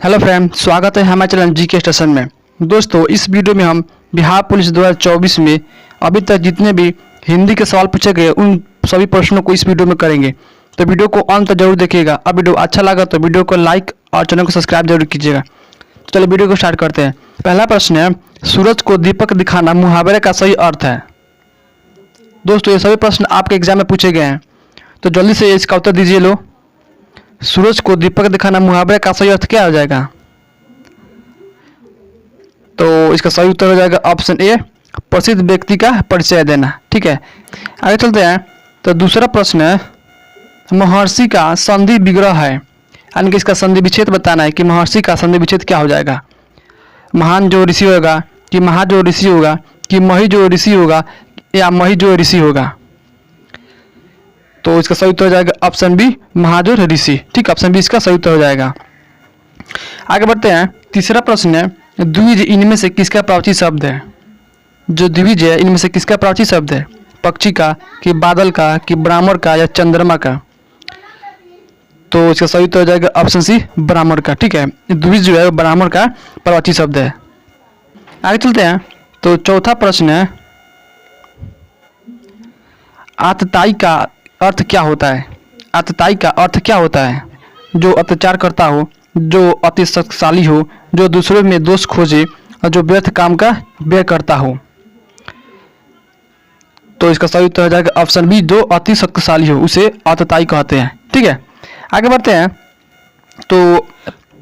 Hello friend, स्वागत है हमारे चैनल जीके स्टेशन में। दोस्तों, इस वीडियो में हम बिहार पुलिस 2024 में अभी तक जितने भी हिंदी के सवाल पूछे गए उन सभी प्रश्नों को इस वीडियो में करेंगे। तो वीडियो को अंत तक जरूर देखिएगा। अब वीडियो अच्छा लगा तो वीडियो को लाइक और चैनल को सब्सक्राइब जरूर कीजिएगा। तो चलिए वीडियो को स्टार्ट करते हैं। पहला प्रश्न है, सूरज को दीपक दिखाना मुहावरे का सही अर्थ है। दोस्तों, ये सभी प्रश्न आपके एग्जाम में पूछे गए हैं, तो जल्दी से इसका उत्तर दीजिए। लो, सूरज को दीपक दिखाना मुहावरे का सही अर्थ क्या हो जाएगा? तो इसका सही उत्तर हो जाएगा ऑप्शन ए, प्रसिद्ध व्यक्ति का परिचय देना। ठीक है, आगे चलते हैं। तो दूसरा प्रश्न है, महर्षि का संधि विग्रह है, यानी कि इसका संधि विच्छेद बताना है कि महर्षि का संधि विच्छेद क्या हो जाएगा। महान जो ऋषि होगा, कि महा जो ऋषि होगा, कि मही जो ऋषि होगा, या मही जो ऋषि होगा। तो इसका सही उत्तर हो जाएगा ऑप्शन बी, महाजोर ऋषि। ठीक, ऑप्शन बी इसका सही उत्तर हो जाएगा। आगे बढ़ते हैं। तीसरा प्रश्न है, द्विज इनमें से किसका प्राचीन शब्द है? जो द्विज है इनमें से किसका प्राचीन शब्द है? पक्षी का, कि बादल का, कि ब्राह्मण का, या चंद्रमा का। तो इसका सही उत्तर हो जाएगा ऑप्शन सी, ब्राह्मण का। ठीक है, द्विज जो है ब्राह्मण का प्राचीन शब्द है। आगे चलते हैं। तो चौथा प्रश्न है, आतताई का अर्थ क्या होता है? आतताई का अर्थ क्या होता है? जो अत्याचार करता हो, जो अति शक्तिशाली हो, जो दूसरों में दोष खोजे और जो व्यर्थ काम का व्यय करता हो। तो इसका सही उत्तर हो जाएगा ऑप्शन बी, जो अति शक्तिशाली हो उसे आतताई कहते हैं। ठीक है, आगे बढ़ते हैं। तो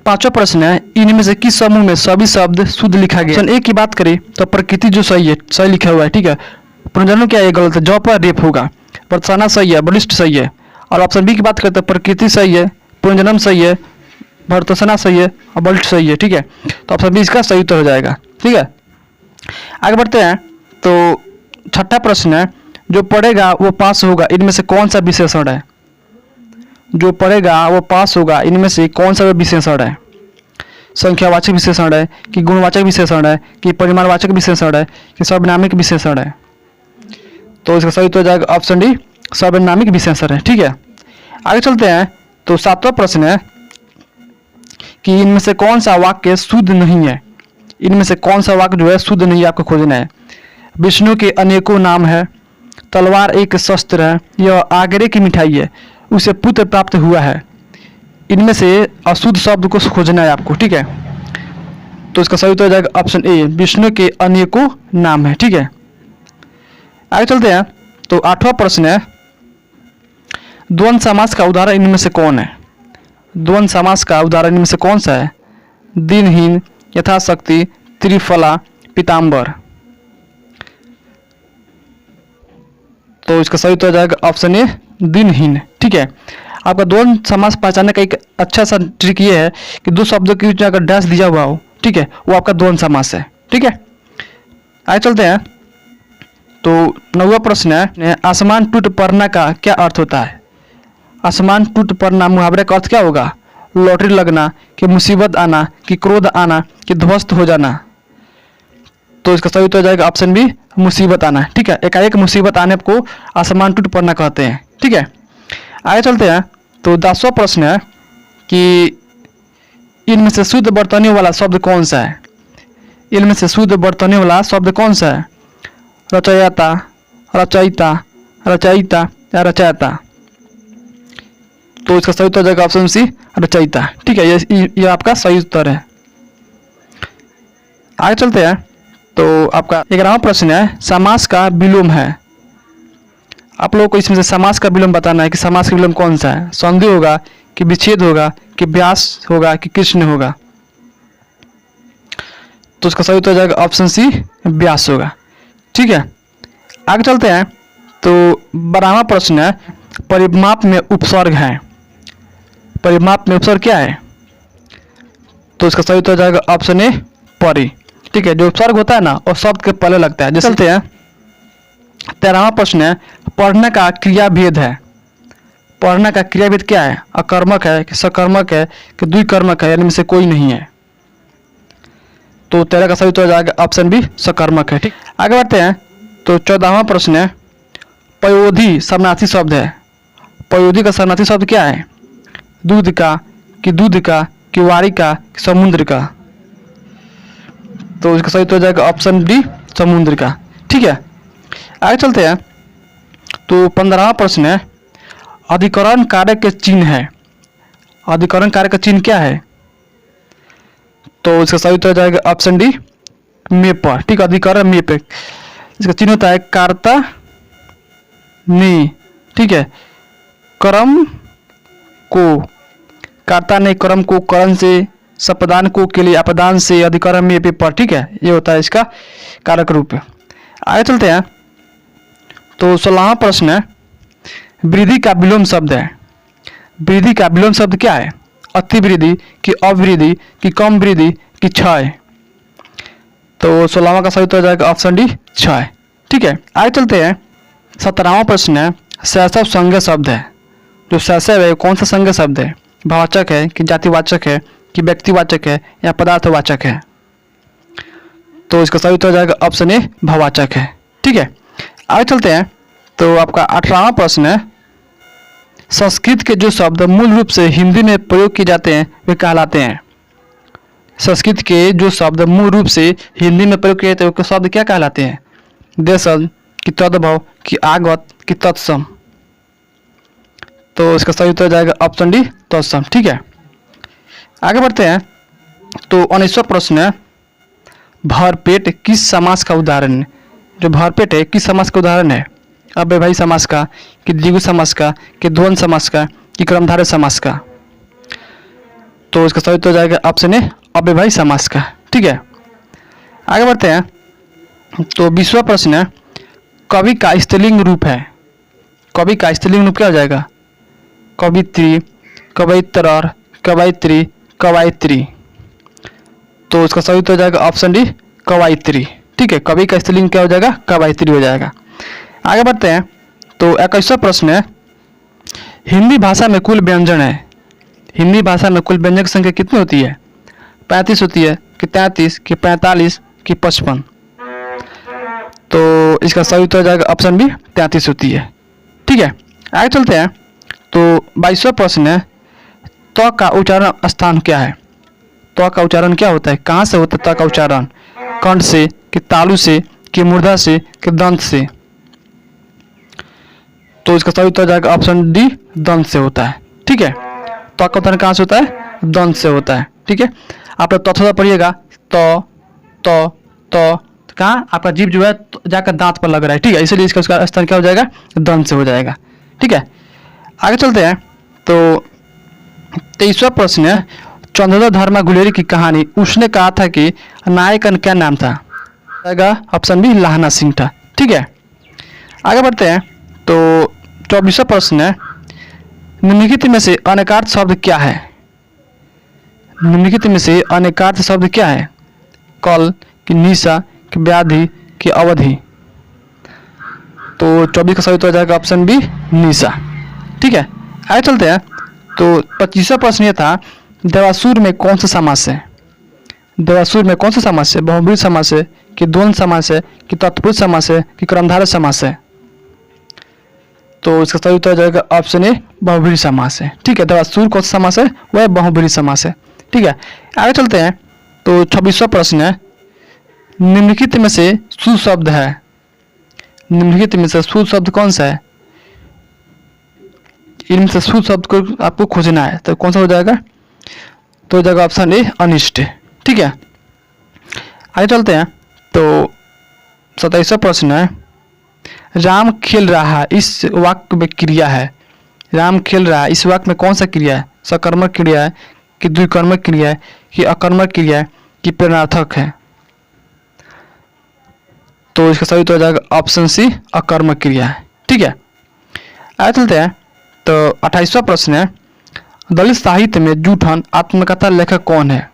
पांचवा प्रश्न है, इनमें से किस समूह में सभी शब्द शुद्ध लिखा गया? ऑप्शन ए की बात करें तो प्रकृति जो सही है, सही लिखा हुआ है। ठीक है, पुनर्जन्म क्या है? गलत है। जौ पर रेप होगा। वर्तसाना सही है, बलिष्ठ सही है। और ऑप्शन बी की बात करते हैं, प्रकृति सही है, पुनर्जन्म सही है, भर्तसना सही है और बलिष्ठ सही है। ठीक है, तो ऑप्शन बी इसका सही उत्तर हो जाएगा। ठीक है, आगे बढ़ते हैं। तो छठा प्रश्न है, जो पढ़ेगा वो पास होगा, इनमें से कौन सा विशेषण है? जो पढ़ेगा वो पास होगा, इनमें से कौन सा विशेषण है? संख्यावाचक विशेषण है, कि गुणवाचक विशेषण है, कि परिमाणवाचक विशेषण है, कि सर्वनामिक विशेषण है? तो इसका सही उत्तर हो जाएगा ऑप्शन डी, सर्वनामिक विशेषण है। ठीक है, आगे चलते हैं। तो सातवां प्रश्न है कि इनमें से कौन सा वाक्य शुद्ध नहीं है? इनमें से कौन सा वाक्य जो है शुद्ध नहीं है, आपको खोजना है। विष्णु के अनेकों नाम है, तलवार एक शस्त्र है, यह आगरे की मिठाई है, उसे पुत्र प्राप्त हुआ है। इनमें से अशुद्ध शब्द को खोजना है आपको। ठीक है, तो इसका सही उत्तर हो जाएगा ऑप्शन ए, विष्णु के अनेकों नाम है। ठीक है, आगे चलते हैं। तो आठवां प्रश्न है, द्वंद्व समास का उदाहरण इनमें से कौन है? द्वंद्व समास का उदाहरण इनमें से कौन सा है? दिनहीन, यथाशक्ति, त्रिफला, पीताम्बर। तो इसका सही उत्तर हो जाएगा ऑप्शन ए, दिनहीन। ठीक है, आपका द्वंद्व समास पहचानने का एक अच्छा सा ट्रिक ये है कि दो शब्दों के बीच अगर डैश दिया हुआ हो, ठीक है, वो आपका द्वंद्व समास है। ठीक है, आगे चलते हैं। तो नौवां प्रश्न है, आसमान टूट पड़ना का क्या अर्थ होता है? आसमान टूट पड़ना मुहावरे का अर्थ क्या होगा? लॉटरी लगना, कि मुसीबत आना, कि क्रोध आना, कि ध्वस्त हो जाना। तो इसका सही उत्तर हो जाएगा ऑप्शन बी, मुसीबत आना। ठीक है, एकाएक मुसीबत आने को आसमान टूट पड़ना कहते हैं। ठीक है, आगे चलते हैं। तो 10वां प्रश्न है कि इनमें से शुद्ध बर्तने वाला शब्द कौन सा है? इनमें से शुद्ध बर्तने वाला शब्द कौन सा है? रचयिता, रचयिता, रचयिता या रचयिता। तो इसका सही उत्तर हो जाएगा ऑप्शन सी, रचयिता। ठीक है, ये आपका सही उत्तर है। आगे चलते हैं। तो आपका 11वां प्रश्न है, समास का विलोम है। आप लोगों को इसमें से समास का विलोम बताना है कि समास का विलोम कौन सा है? संधि होगा, कि विच्छेद होगा, कि व्यास होगा, कि कृष्ण होगा। तो इसका सही उत्तर हो जाएगा ऑप्शन सी, व्यास होगा। ठीक है, आगे चलते हैं। तो 12वां प्रश्न है, परिमाप में उपसर्ग है। परिमाप में उपसर्ग क्या है? तो इसका सही उत्तर हो जाएगा ऑप्शन ए, परि। ठीक है, जो उपसर्ग होता है ना और शब्द के पहले लगता है। जैसे चलते हैं। 13वां प्रश्न है, पढ़ना का क्रियाभेद है। पढ़ना का क्रियाभेद क्या है? अकर्मक है, कि सकर्मक है, कि द्विकर्मक है, यानी में से कोई नहीं है। तो 13 का सही उत्तर हो जाएगा ऑप्शन बी, सकर्मक है। ठीक, आगे बढ़ते हैं। तो 14वां प्रश्न है, पयोधी समानार्थी शब्द है। पयोधी का समानार्थी शब्द क्या है? दूध का, कि दूध का, कि वारिका कि समुद्र का? तो इसका सही तो हो जाएगा ऑप्शन डी, समुद्र का। ठीक है, आगे चलते हैं। तो 15वां प्रश्न है, अधिकरण कार्य के चिन्ह है। अधिकरण कार्य का चिन्ह क्या है? तो इसका सही तो हो जाएगा ऑप्शन डी, मेप पर। ठीक है, अधिकरण मेप। इसका चिन्ह होता है कार्ता नी। ठीक है, कर्म को, कार्ता ने कर्म को, करण से, सपदान को के लिए, अपदान से, अधिकरण में पर। ठीक है, ये होता है इसका कारक रूप। आगे चलते हैं। तो 16वां प्रश्न है, वृद्धि का विलोम शब्द है। वृद्धि का विलोम शब्द क्या है? अति वृद्धि कि अवृद्धि कि कम वृद्धि कि क्षय? तो 16वां का सही तो हो जाएगा ऑप्शन डी, क्षय। ठीक है, आगे चलते हैं। 17वां प्रश्न है, शैशव संज्ञा शब्द है। जो शैशव है कौन सा संज्ञा शब्द है? भाववाचक है कि जातिवाचक है कि व्यक्तिवाचक है या पदार्थवाचक है? तो इसका सही उत्तर हो जाएगा ऑप्शन ए, भाववाचक है। ठीक है, आगे चलते हैं। तो आपका 18वां प्रश्न है, संस्कृत के जो शब्द मूल रूप से हिंदी में प्रयोग किए जाते हैं वे कहलाते हैं। संस्कृत के जो शब्द मूल रूप से हिंदी में प्रयोग किए जाते हैं वे शब्द क्या कहलाते हैं? देशज कि तद्भव कि आगत कि तत्सम? तो इसका सही उत्तर हो जाएगा ऑप्शन डी, तत्सम। ठीक है, आगे बढ़ते हैं। तो 19वां प्रश्न है, भरपेट किस समास का उदाहरण है? जो भरपेट है किस समास का उदाहरण है? अव्ययभावी समास का कि द्विगु समास का कि द्वंद्व समास का कि कर्मधारय समास का? तो इसका सही उत्तर हो जाएगा ऑप्शन ए, अव्ययभावी समास का। ठीक है, आगे बढ़ते हैं। तो 20वां प्रश्न है, कवि का स्त्रीलिंग रूप है। कवि का स्त्रीलिंग रूप क्या हो जाएगा? कवित्री, कवयित्र, कवयित्री, कवयित्री। तो इसका सही उत्तर हो जाएगा ऑप्शन डी, कवयित्री। ठीक है, कवि का स्त्रीलिंग क्या हो जाएगा? कवयित्री हो जाएगा। आगे बढ़ते हैं। तो 21वां प्रश्न है, हिंदी भाषा में कुल व्यंजन है। हिंदी भाषा में कुल व्यंजन की संख्या कितनी होती है? 35 होती है कि 33 कि 45 कि 55? तो इसका सही उत्तर हो जाएगा ऑप्शन बी, 33 होती है। ठीक है, आगे चलते हैं। तो 22वां प्रश्न है, त का उच्चारण स्थान क्या है? त का उच्चारण क्या होता है? कहाँ से होता है त का उच्चारण? कंठ से कि तालु से कि मूर्धा से कि दंत से? तो इसका सही उत्तर हो जाएगा ऑप्शन डी, दंत से होता है। ठीक है, त का उच्चारण कहाँ से होता है? दंत से होता है। ठीक है, आप लोग थोड़ा पढ़िएगा, त त त कहाँ आपका जीभ जो है जाकर दांत पर लग रहा है। ठीक है, इसलिए इसका उसका स्थान क्या हो जाएगा? दंत से हो जाएगा। ठीक है, आगे चलते हैं। तो 23वां प्रश्न है, चंद्रोदय धर्मा गुलेरी की कहानी उसने कहा था कि नायक का क्या नाम था? ऑप्शन बी, लाहना सिंह था। ठीक है, आगे बढ़ते हैं। तो 24वां प्रश्न है, निम्नलिखित में से अनेकार्थ शब्द क्या है? निम्नलिखित में से अनेकार्थ शब्द क्या है? कल कि निशा कि व्याधि कि अवधि? तो 24 का सही उत्तर हो जाएगा ऑप्शन बी, निशा। ठीक है, आगे चलते हैं। तो 25वां प्रश्न ये था, देवासुर में कौन सा समास है? देवासुर में कौन सा समास है? बहुब्रीहि समास है कि द्वंद्व समास है कि तत्पुरुष समास है कि कर्मधारय समास है? तो इसका सही उत्तर हो जाएगा ऑप्शन ए, बहुब्रीहि समास है। ठीक है, देवासुर कौन सा समास है? वह बहुब्रीहि समास है। ठीक है, आगे चलते हैं। तो 26वां प्रश्न है, निम्नलिखित में से सु शब्द है। निम्नलिखित में से सु शब्द कौन सा है? इनमें से सु शब्द को आपको खोजना है, तो कौन सा हो जाएगा? तो हो जाएगा ऑप्शन ए, अनिष्ट। ठीक है, आगे चलते हैं। तो 27वां प्रश्न है, राम खेल रहा है इस वाक्य में क्रिया है। राम खेल रहा है इस वाक्य में कौन सा क्रिया है? सकर्मक क्रिया है कि द्विकर्मक क्रिया है कि अकर्मक क्रिया है कि प्रेरणार्थक है? तो इसका सही उत्तर हो जाएगा ऑप्शन सी, अकर्मक क्रिया है। ठीक है, आगे चलते हैं। तो 28वां प्रश्न है, दलित साहित्य में जूठन आत्मकथा लेखक कौन है?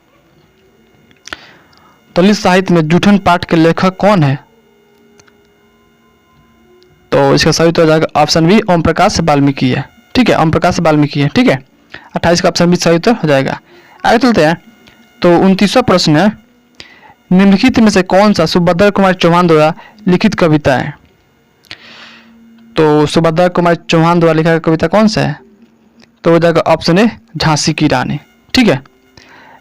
दलित साहित्य में जूठन पाठ के लेखक कौन है? तो इसका सही उत्तर हो जाएगा ऑप्शन बी, ओम प्रकाश वाल्मीकि है। ठीक है, ओम प्रकाश वाल्मीकि है। ठीक है, 28 का ऑप्शन बी सही उत्तर हो जाएगा। आगे चलते हैं। तो 29वां प्रश्न है, निम्नलिखित में से कौन सा सुभद्रा कुमार चौहान द्वारा लिखित कविता है? तो सुभद्रा कुमार चौहान द्वारा लिखा कविता कौन सा है? तो हो जाएगा ऑप्शन ए, झांसी की रानी। ठीक है,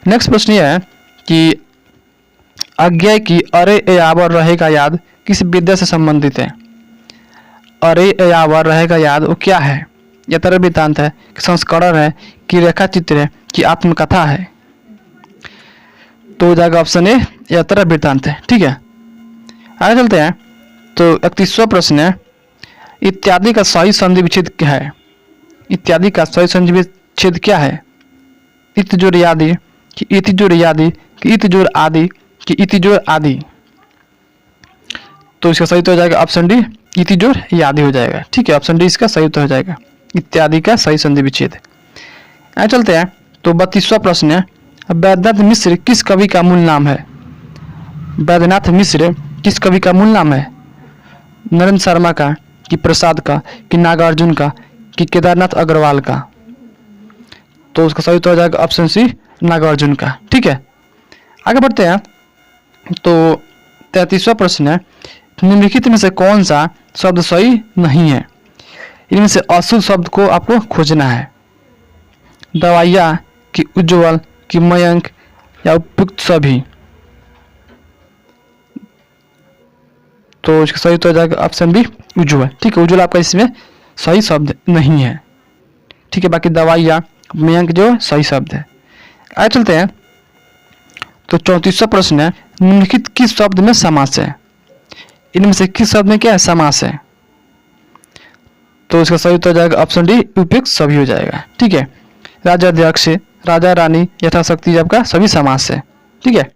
नेक्स्ट प्रश्न यह है कि अज्ञेय की अरे यावर रहेगा याद किस विद्या से संबंधित है। अरे यावर रहेगा याद वो क्या है। यतर वृत्तांत है कि संस्करण है कि रेखा चित्र है कि आत्मकथा है। तो हो जाएगा ऑप्शन ए यतर वृत्तांत है। ठीक है, आगे चलते हैं। तो 31वां प्रश्न है इत्यादि का सही संधि विच्छेद क्या है। इत्यादि का सही संधि विच्छेद क्या है। इत जोड़ यादि कि इति जोड़ यादि कि इत जोड़ आदि कि इति जोड़ आदि। तो इसका सही तो हो जाएगा ऑप्शन डी इति जोड़ यादि हो जाएगा। ठीक है, ऑप्शन डी इसका सही तो हो जाएगा इत्यादि का सही संधि विच्छेद। आगे चलते हैं। तो 32वां प्रश्न है वैद्यनाथ मिश्र किस कवि का मूल नाम है। वैद्यनाथ मिश्र किस कवि का मूल नाम है। नरेंद्र शर्मा का कि प्रसाद का कि नागार्जुन का कि केदारनाथ अग्रवाल का। तो उसका सही तो हो जाएगा ऑप्शन सी नागार्जुन का। ठीक है, आगे बढ़ते हैं। तो 33वां प्रश्न है निम्नलिखित में से कौन सा शब्द सही नहीं है। इनमें से अशुद्ध शब्द को आपको खोजना है। दवाइया कि उज्ज्वल कि मयंक या उपयुक्त सभी। तो इसका सही तो हो जाएगा ऑप्शन बी उज्ज्वल। ठीक है, उज्ज्वल आपका इसमें सही शब्द नहीं है। ठीक है, बाकी दवाइया मयंक जो सही शब्द है। आगे चलते हैं। तो 34वां प्रश्न है निम्नलिखित किस शब्द में समास है। इनमें से किस शब्द में क्या है समास है। तो इसका सही तो हो जाएगा ऑप्शन डी उपयुक्त सभी हो जाएगा। ठीक है, राजा अध्यक्ष राजा रानी यथाशक्ति आपका सभी समास है। ठीक है।